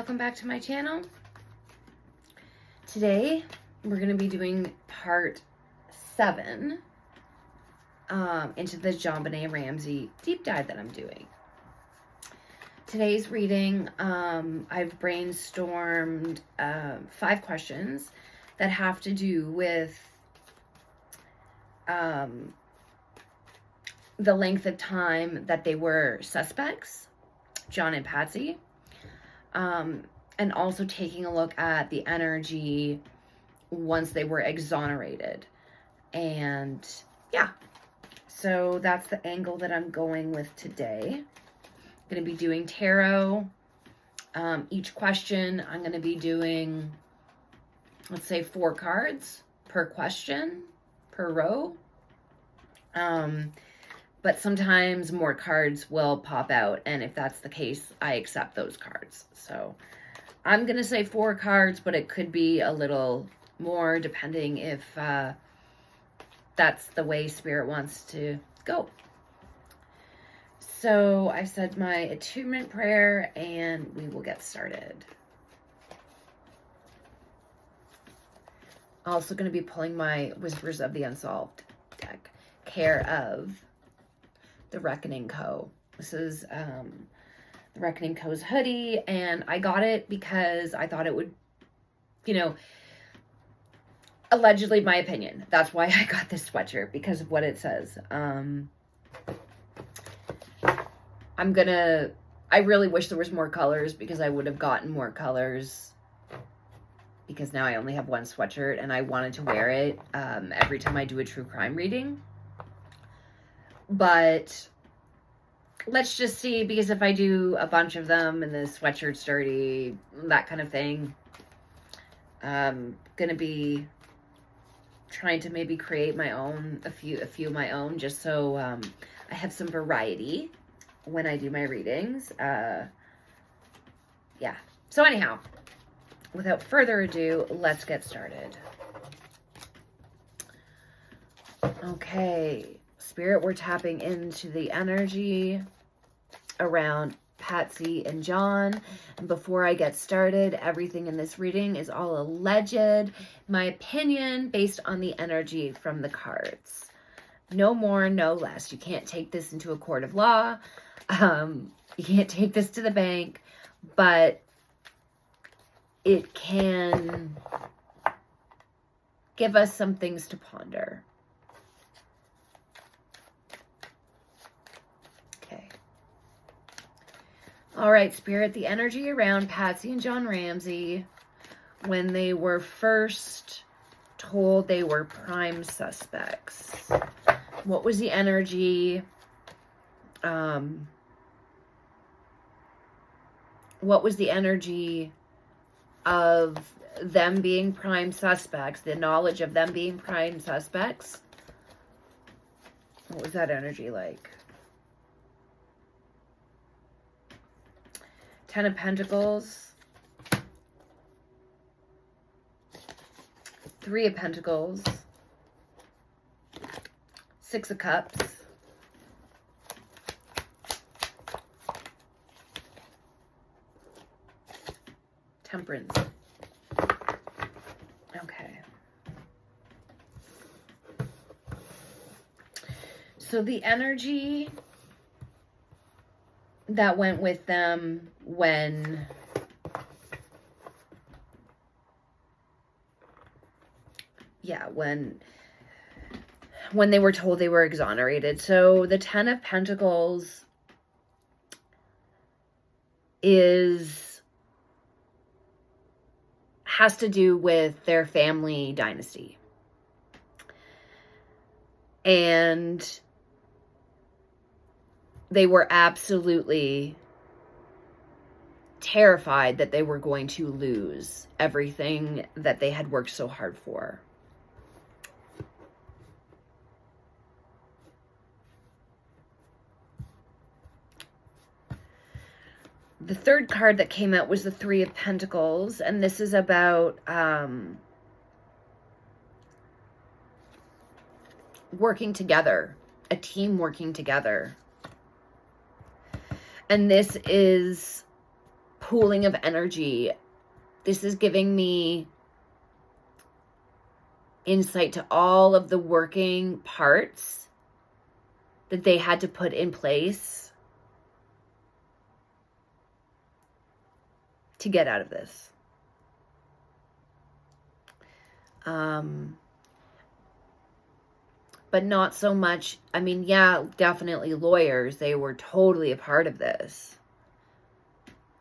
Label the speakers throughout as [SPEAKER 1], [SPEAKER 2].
[SPEAKER 1] welcome back to my channel. Today we're going to be doing part 7 into the JonBenet Ramsey deep dive that I'm doing. Today's reading, I've brainstormed 5 questions that have to do with the length of time that they were suspects, John and Patsy, and also taking a look at the energy once they were exonerated. And yeah, so that's the angle that I'm going with today. I'm going to be doing tarot. Each question I'm going to be doing, let's say 4 cards per question, per row. But sometimes more cards will pop out, and if that's the case, I accept those cards. So I'm going to say 4 cards, but it could be a little more depending if that's the way Spirit wants to go. So I said my attunement prayer, and we will get started. Also going to be pulling my Whispers of the Unsolved deck, care of The Reckoning Co. This is The Reckoning Co.'s hoodie, and I got it because I thought it would, allegedly my opinion. That's why I got this sweatshirt, because of what it says. I really wish there was more colors, because I would have gotten more colors, because now I only have one sweatshirt, and I wanted to wear it every time I do a true crime reading. But let's just see, because if I do a bunch of them and the sweatshirt's dirty, that kind of thing, I'm going to be trying to maybe create my own, a few of my own, just so I have some variety when I do my readings. Yeah. So anyhow, without further ado, let's get started. Okay. Spirit, we're tapping into the energy around Patsy and John. And before I get started, everything in this reading is all alleged, my opinion, based on the energy from the cards. No more, no less. You can't take this into a court of law. You can't take this to the bank, but it can give us some things to ponder. All right, Spirit, the energy around Patsy and John Ramsey when they were first told they were prime suspects. What was the energy? What was the energy of them being prime suspects, the knowledge of them being prime suspects? What was that energy like? 10 of Pentacles, 3 of Pentacles, 6 of Cups, Temperance. Okay. So the energy that went with them when they were told they were exonerated. So the 10 of Pentacles has to do with their family dynasty. And they were absolutely terrified that they were going to lose everything that they had worked so hard for. The third card that came out was the 3 of Pentacles, and this is about working together, a team working together. And this is pooling of energy. This is giving me insight to all of the working parts that they had to put in place to get out of this. But not so much, I mean, yeah, definitely lawyers. They were totally a part of this.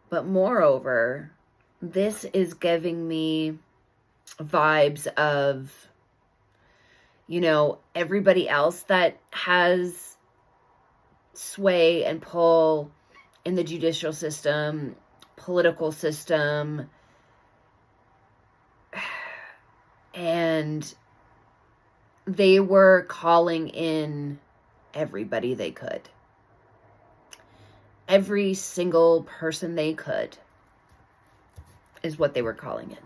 [SPEAKER 1] But moreover, this is giving me vibes of, you know, everybody else that has sway and pull in the judicial system, political system, and they were calling in everybody they could. Every single person they could is what they were calling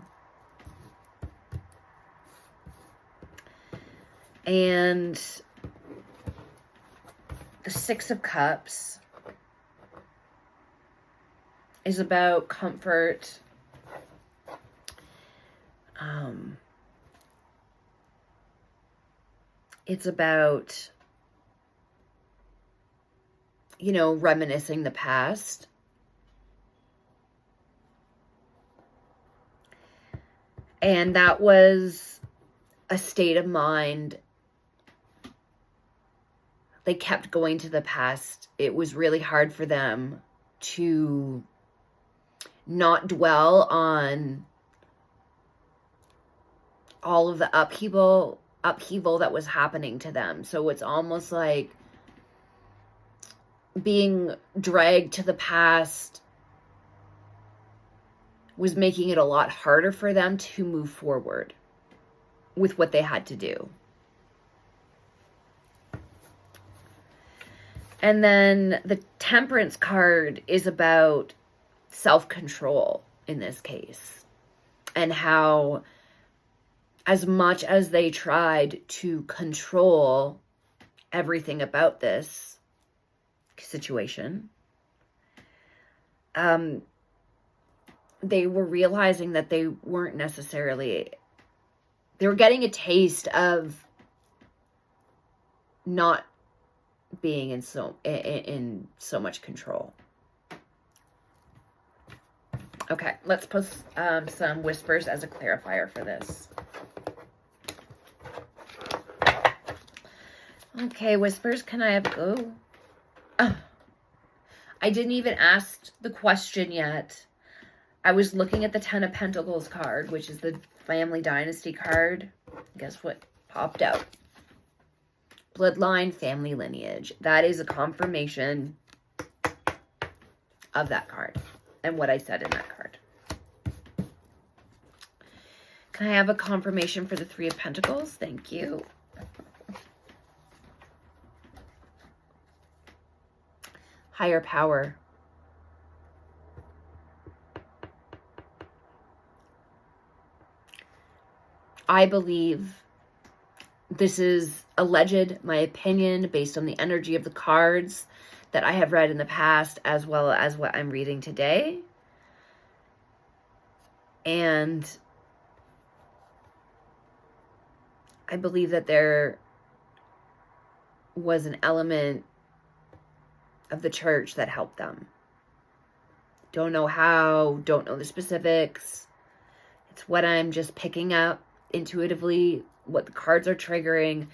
[SPEAKER 1] in. And the Six of Cups is about comfort. It's about, you know, reminiscing the past. And that was a state of mind. They kept going to the past. It was really hard for them to not dwell on all of the upheaval that was happening to them. So it's almost like being dragged to the past was making it a lot harder for them to move forward with what they had to do. And then the Temperance card is about self-control in this case, and how as much as they tried to control everything about this situation, they were realizing that they weren't necessarily, they were getting a taste of not being in so much control. Okay, let's put some whispers as a clarifier for this. Okay, whispers, can I have a go? Oh, I didn't even ask the question yet. I was looking at the Ten of Pentacles card, which is the Family Dynasty card. Guess what popped out? Bloodline, family lineage. That is a confirmation of that card and what I said in that card. Can I have a confirmation for the Three of Pentacles? Thank you. Higher power. I believe this is alleged, my opinion, based on the energy of the cards that I have read in the past, as well as what I'm reading today. And I believe that there was an element of the church that helped them. Don't know how, don't know the specifics. It's what I'm just picking up intuitively, what the cards are triggering.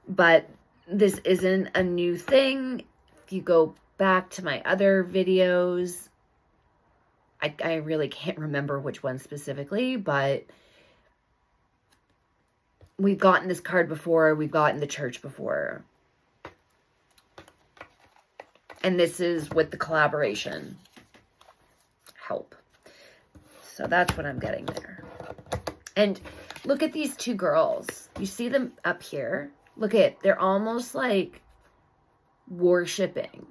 [SPEAKER 1] But this isn't a new thing. If you go back to my other videos, I really can't remember which one specifically, but we've gotten this card before. We've gotten the church before. And this is with the collaboration help. So that's what I'm getting there. And look at these two girls. You see them up here? Look at, they're almost like worshiping.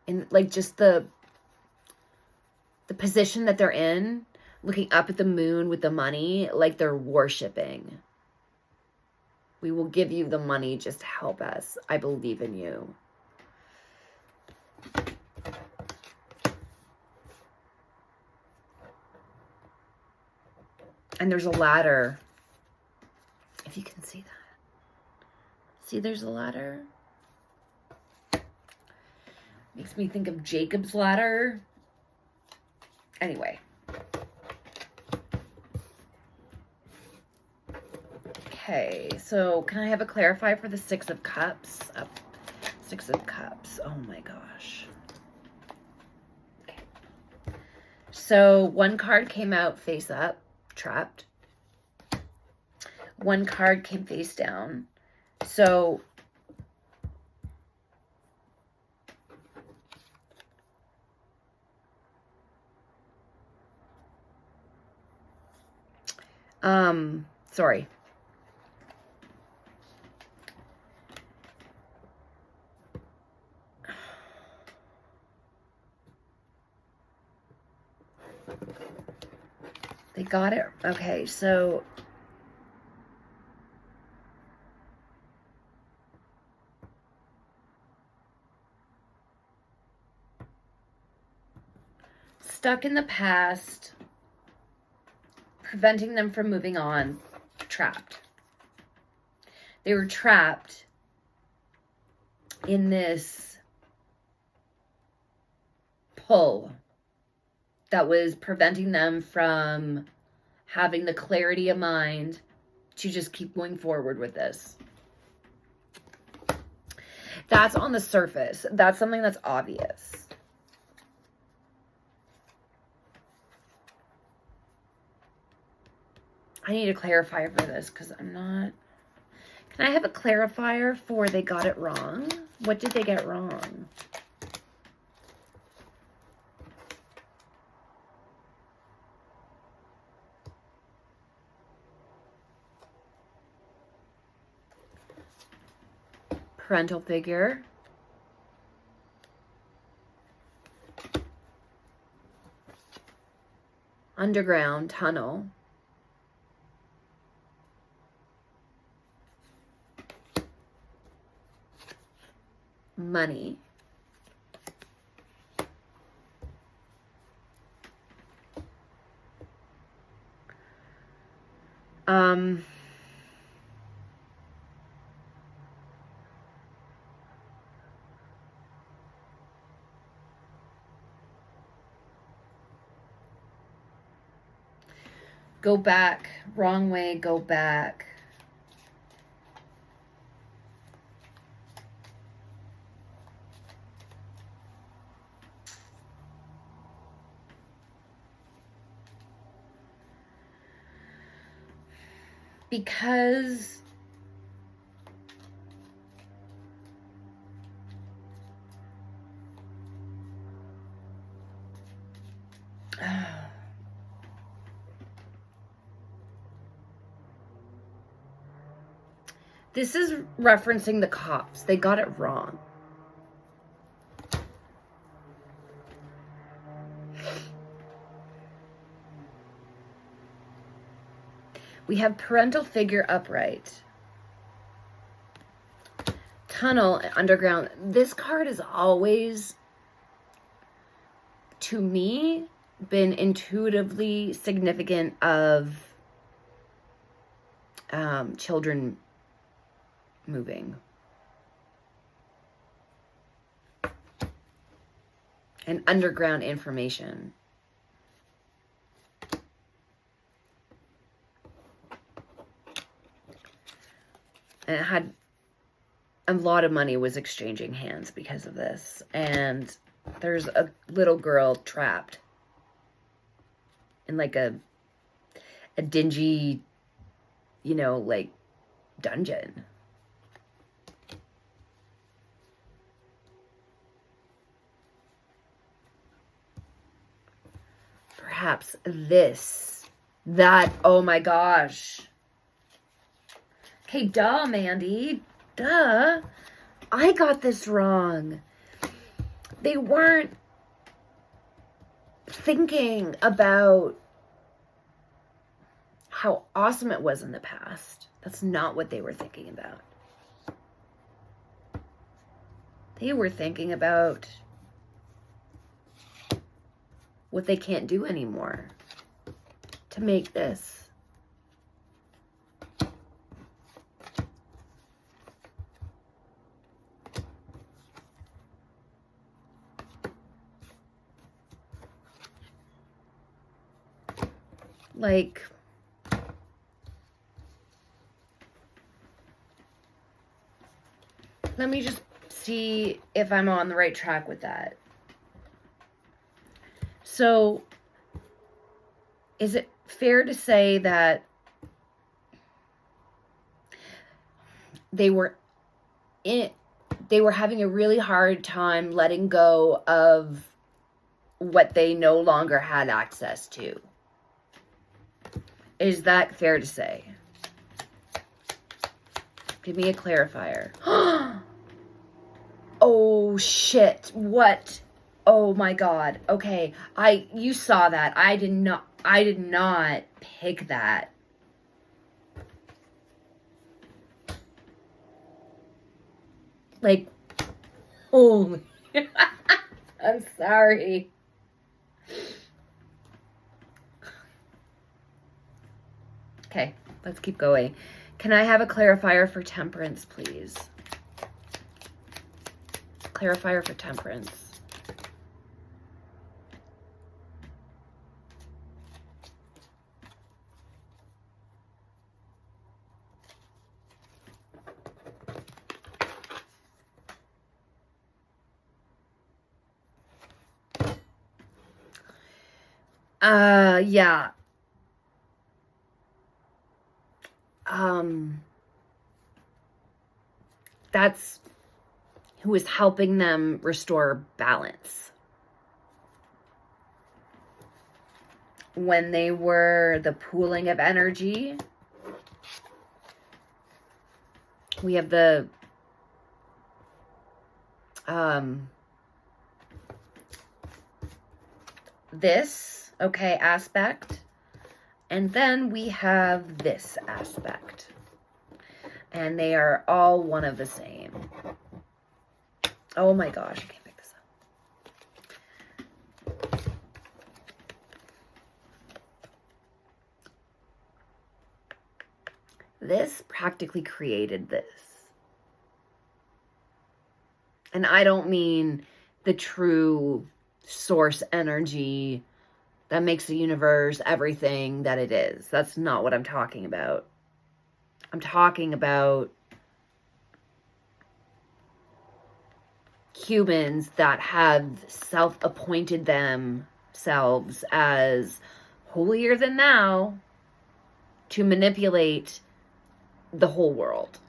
[SPEAKER 1] And like just the position that they're in, looking up at the moon with the money, like they're worshiping. We will give you the money, just help us. I believe in you. And there's a ladder. If you can see that. See, there's a ladder. Makes me think of Jacob's ladder. Anyway. Okay, so can I have a clarify for the Six of Cups? Six of Cups. Oh my gosh. Okay. So one card came out face up, trapped. One card came face down. So sorry. They got it. Okay, so stuck in the past, preventing them from moving on, trapped. They were trapped in this pull that was preventing them from having the clarity of mind to just keep going forward with this. That's on the surface. That's something that's obvious. I need a clarifier for this because I'm not... Can I have a clarifier for they got it wrong? What did they get wrong? Parental figure. Underground tunnel. Money. Go back. Wrong way, go back. Because this is referencing the cops. They got it wrong. We have parental figure upright. Tunnel, underground. This card has always, to me, been intuitively significant of children moving. And underground information. And it had a lot of money was exchanging hands because of this. And there's a little girl trapped in like a dingy, you know, like dungeon. Perhaps that, oh my gosh. Okay, duh, Mandy. Duh. I got this wrong. They weren't thinking about how awesome it was in the past. That's not what they were thinking about. They were thinking about what they can't do anymore to make this Like, let me just see if I'm on the right track with that. So, is it fair to say that they were having a really hard time letting go of what they no longer had access to? Is that fair to say? Give me a clarifier. Oh shit. What? Oh my god. Okay. You saw that. I did not pick that. Like, holy. I'm sorry. Okay, let's keep going. Can I have a clarifier for temperance, please? Clarifier for temperance. Yeah. That's who is helping them restore balance. When they were the pooling of energy, we have the this, okay, aspect. And then we have this aspect. And they are all one of the same. Oh my gosh, I can't pick this up. This practically created this. And I don't mean the true source energy that makes the universe everything that it is. That's not what I'm talking about. I'm talking about humans that have self-appointed themselves as holier than thou to manipulate the whole world.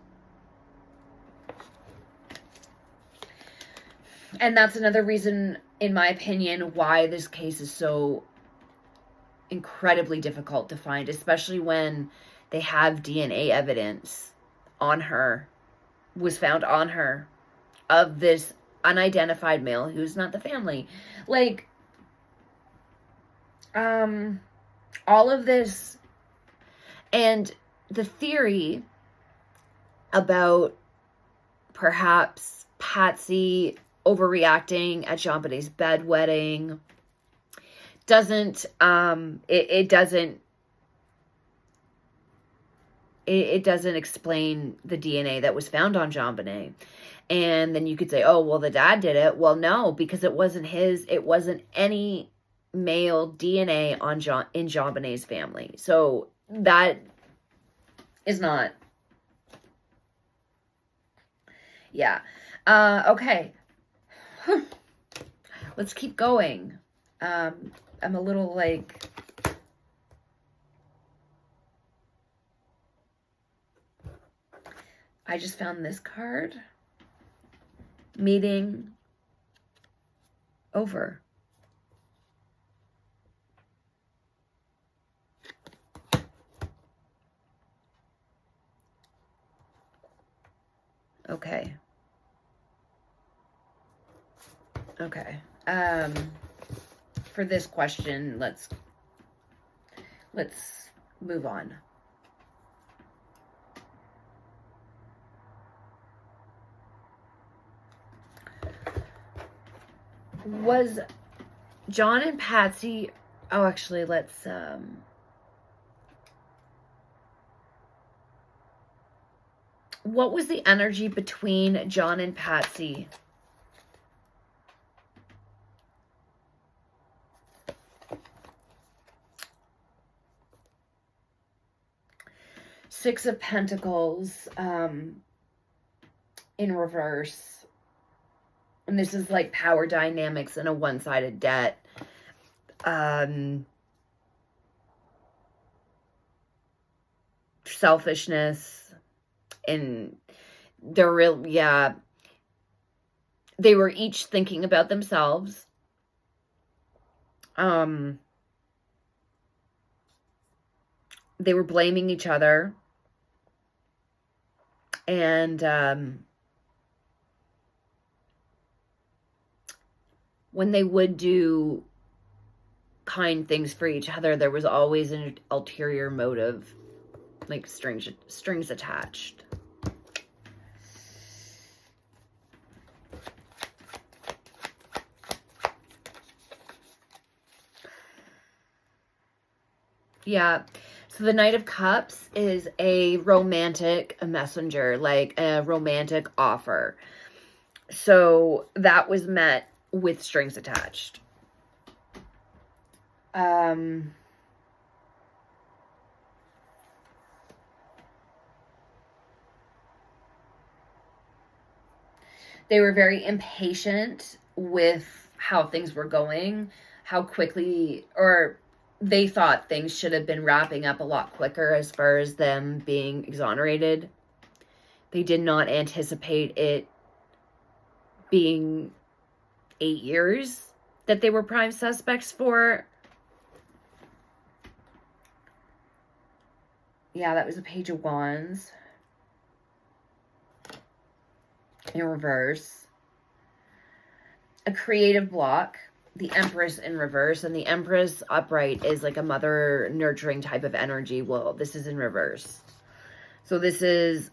[SPEAKER 1] And that's another reason, in my opinion, why this case is so incredibly difficult to find, especially when they have DNA evidence on her, was found on her, of this unidentified male who's not the family. Like, all of this, and the theory about perhaps Patsy overreacting at JonBenet's bedwetting doesn't, it doesn't explain the DNA that was found on JonBenet. And then you could say, oh, well, the dad did it. Well, no, because it wasn't any male DNA in JonBenet's family. So that is not. Yeah. Okay. Let's keep going. I'm a little like. I just found this card. Meeting over. Okay. Okay. For this question, let's move on. Was John and Patsy, oh, actually, let's, what was the energy between John and Patsy? Six of Pentacles in reverse. And this is like power dynamics in a one-sided debt. Selfishness. And they're real, yeah. They were each thinking about themselves. They were blaming each other. And when they would do kind things for each other, there was always an ulterior motive, like strings attached. Yeah. So the Knight of Cups is a romantic messenger, like a romantic offer. So that was met with strings attached. They were very impatient with how things were going, how quickly, or they thought things should have been wrapping up a lot quicker as far as them being exonerated. They did not anticipate it being 8 years that they were prime suspects for. Yeah, that was a Page of Wands in reverse. A creative block. The Empress in reverse, and the Empress upright is like a mother nurturing type of energy. Well, this is in reverse. So this is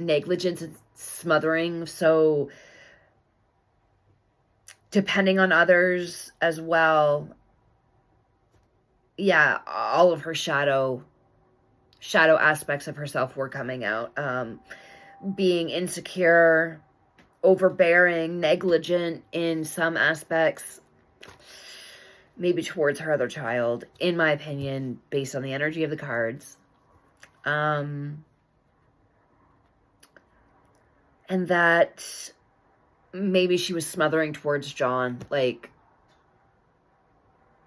[SPEAKER 1] negligence and smothering. So depending on others as well. Yeah, all of her shadow aspects of herself were coming out. Being insecure, overbearing, negligent in some aspects, maybe towards her other child, in my opinion, based on the energy of the cards. And that maybe she was smothering towards John, like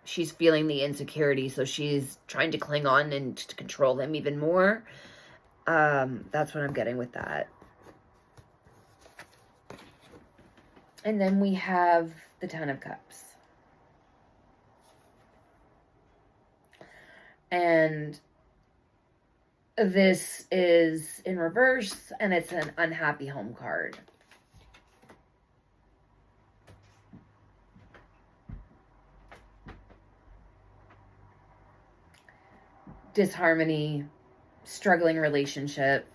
[SPEAKER 1] she's feeling the insecurity, so she's trying to cling on and to control him even more. That's what I'm getting with that. And then we have the Ten of Cups. And this is in reverse, and it's an unhappy home card. Disharmony, struggling relationship.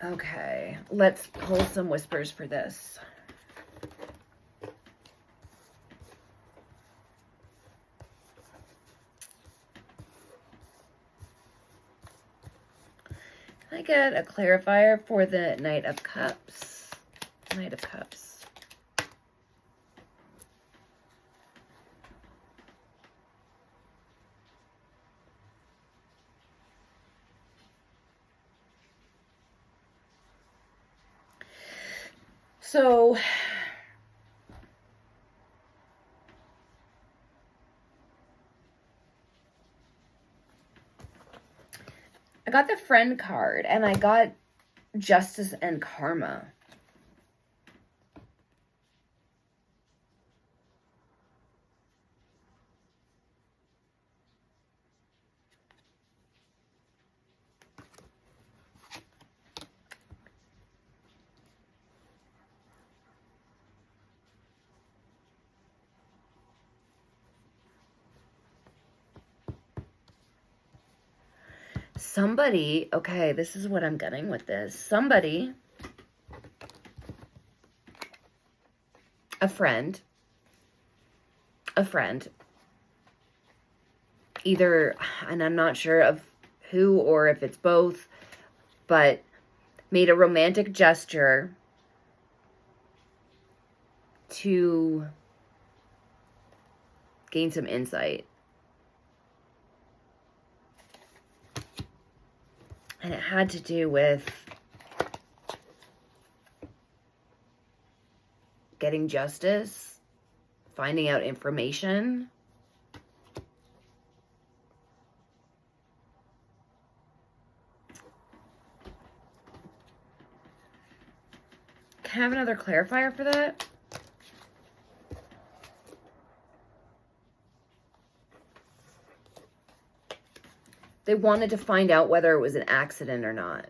[SPEAKER 1] Okay, let's pull some whispers for this. Can I get a clarifier for the Knight of Cups? Knight of Cups. So, I got the Friend card, and I got Justice and Karma. Somebody, okay, this is what I'm getting with this. Somebody, a friend, either, and I'm not sure of who or if it's both, but made a romantic gesture to gain some insight. And it had to do with getting justice, finding out information. Can I have another clarifier for that? They wanted to find out whether it was an accident or not.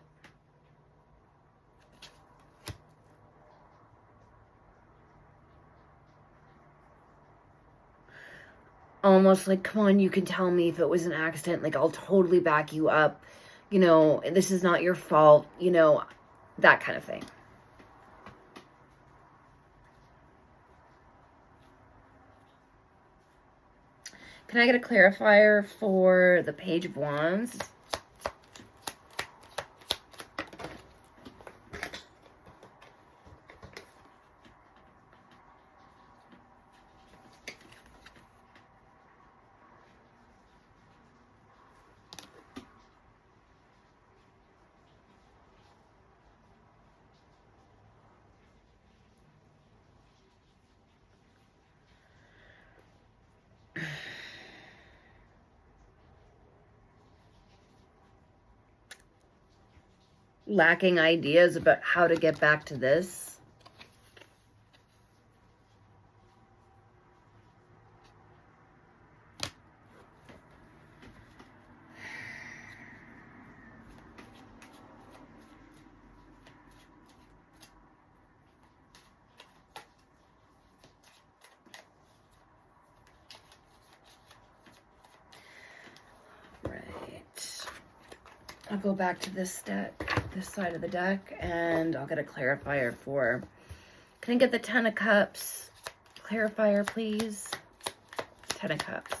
[SPEAKER 1] Almost like, come on, you can tell me if it was an accident. Like, I'll totally back you up. You know, this is not your fault. You know, that kind of thing. Can I get a clarifier for the Page of Wands? Lacking ideas about how to get back to this. Right. I'll go back to this deck, this side of the deck, and I'll get a clarifier for... Can I get the Ten of Cups clarifier, please? Ten of Cups.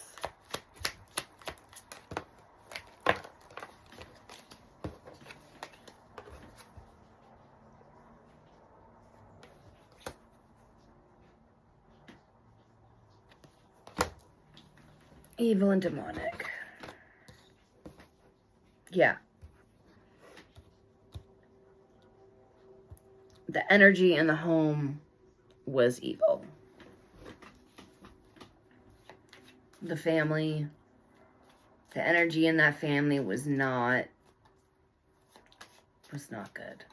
[SPEAKER 1] Evil and demonic. Yeah. The energy in the home was evil. The family, the energy in that family was not good.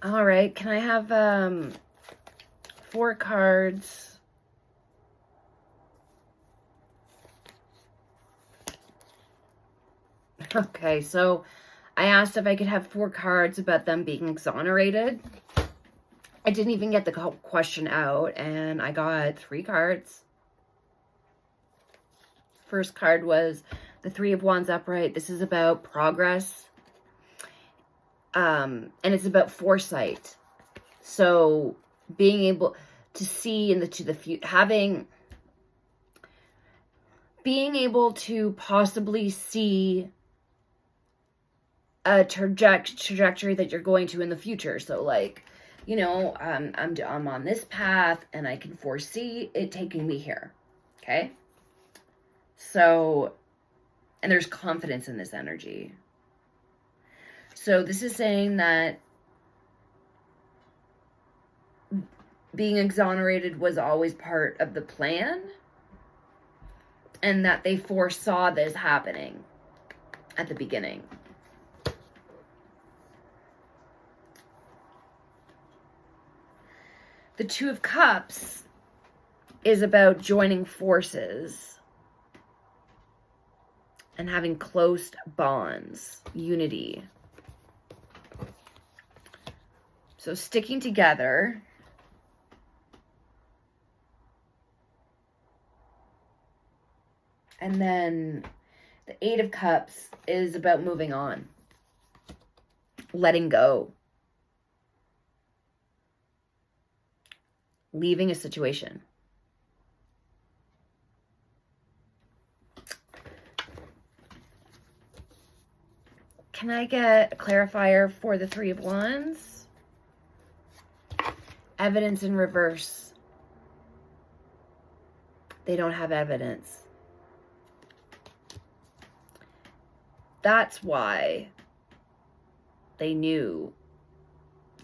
[SPEAKER 1] All right, can I have 4 cards? Okay, so I asked if I could have 4 cards about them being exonerated. I didn't even get the question out, and I got 3 cards. First card was the Three of Wands upright. This is about progress. And it's about foresight. So being able to see into the future, being able to possibly see a trajectory that you're going to in the future. So like, you know, I'm on this path and I can foresee it taking me here. Okay. So, and there's confidence in this energy. So this is saying that being exonerated was always part of the plan and that they foresaw this happening at the beginning. The Two of Cups is about joining forces and having close bonds, unity. So sticking together. And then the Eight of Cups is about moving on, letting go. leaving a situation. Can I get a clarifier for the Three of Wands? Evidence in reverse. They don't have evidence. That's why they knew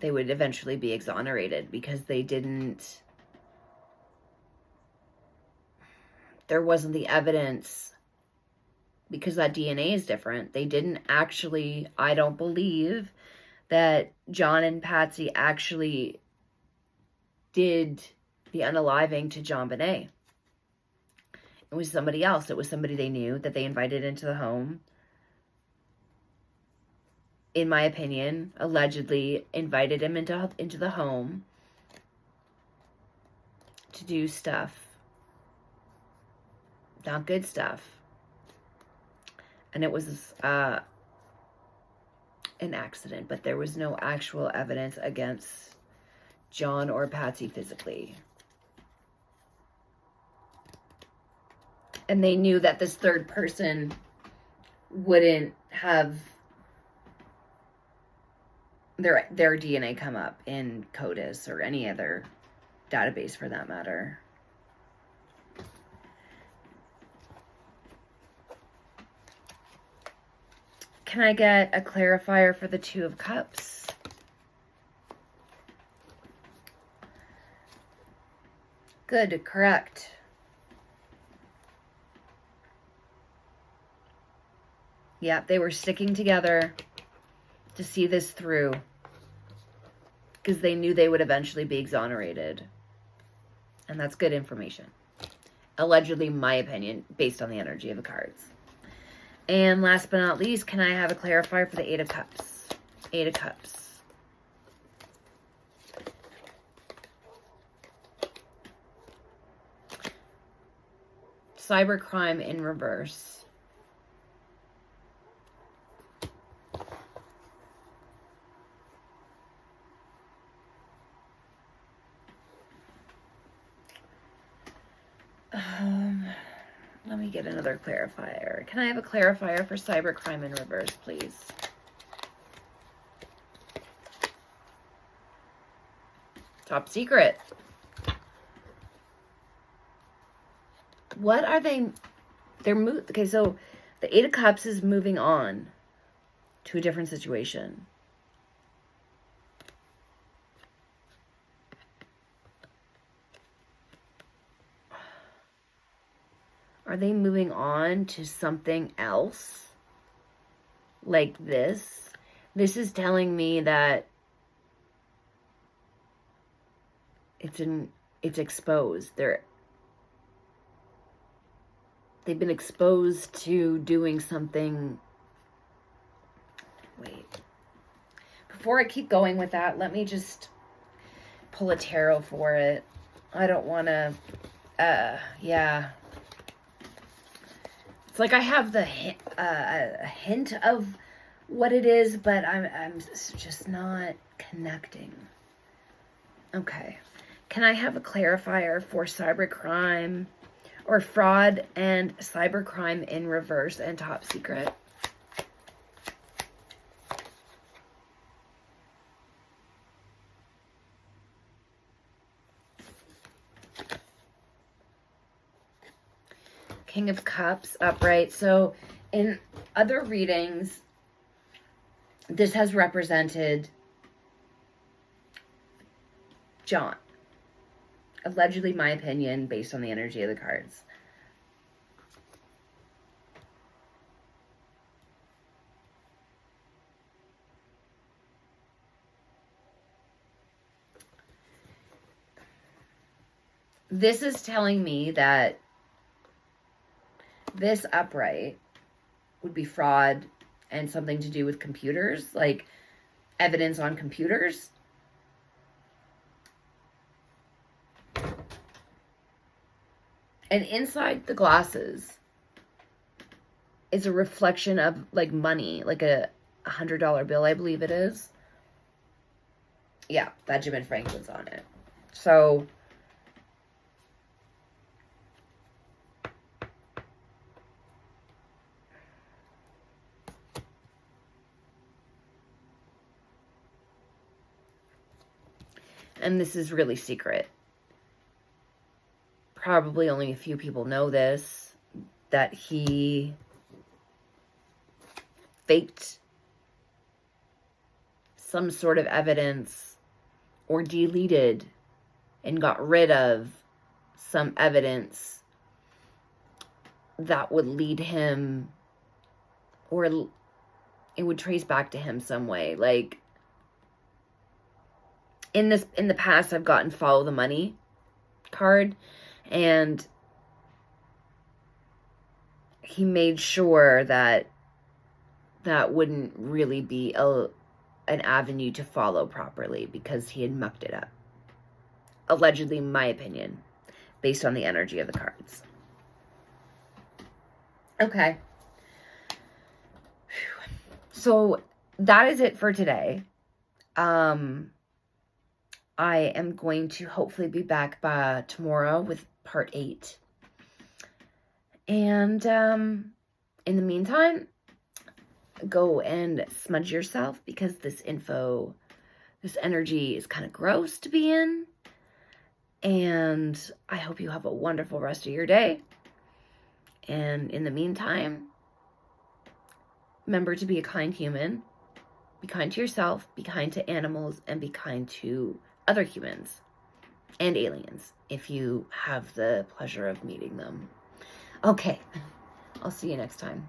[SPEAKER 1] they would eventually be exonerated, because they didn't, there wasn't the evidence, because that DNA is different. They didn't actually, I don't believe that John and Patsy actually did the unaliving to JonBenét. It was somebody else. It was somebody they knew that they invited into the home. In my opinion, allegedly invited him into the home to do stuff. Not good stuff. And it was an accident, but there was no actual evidence against John or Patsy physically. And they knew that this third person wouldn't have their DNA come up in CODIS or any other database for that matter. Can I get a clarifier for the Two of Cups? Good, correct. Yeah, they were sticking together to see this through, because they knew they would eventually be exonerated. And that's good information. Allegedly, my opinion, based on the energy of the cards. And last but not least, can I have a clarifier for the Eight of Cups? Eight of Cups. Cybercrime in reverse. Let me get another clarifier. Can I have a clarifier for cybercrime in reverse, please? Top secret. What are they? Okay, so the Eight of Cups is moving on to a different situation. Are they moving on to something else? Like this? This is telling me that it's exposed. They've been exposed to doing something. Wait. Before I keep going with that, let me just pull a tarot for it. I don't want to, yeah. It's like I have the a hint of what it is, but I'm just not connecting. Okay. Can I have a clarifier for cybercrime or fraud and cybercrime in reverse and top secret? King of Cups upright. So in other readings, this has represented John. Allegedly, my opinion, based on the energy of the cards. This is telling me that this upright would be fraud and something to do with computers, like evidence on computers. And inside the glasses is a reflection of like money, like a $100 bill, I believe it is. Yeah, Benjamin Franklin's on it. So and this is really secret. Probably only a few people know this, that he faked some sort of evidence or deleted and got rid of some evidence that would lead him, or it would trace back to him some way. Like, in the past, I've gotten follow the money card, and he made sure that that wouldn't really be an avenue to follow properly, because he had mucked it up. Allegedly, my opinion, based on the energy of the cards. Okay. So that is it for today. I am going to hopefully be back by tomorrow with part 8. And in the meantime, go and smudge yourself, because this energy is kind of gross to be in. And I hope you have a wonderful rest of your day. And in the meantime, remember to be a kind human. Be kind to yourself, be kind to animals, and be kind to other humans and aliens if you have the pleasure of meeting them. Okay, I'll see you next time.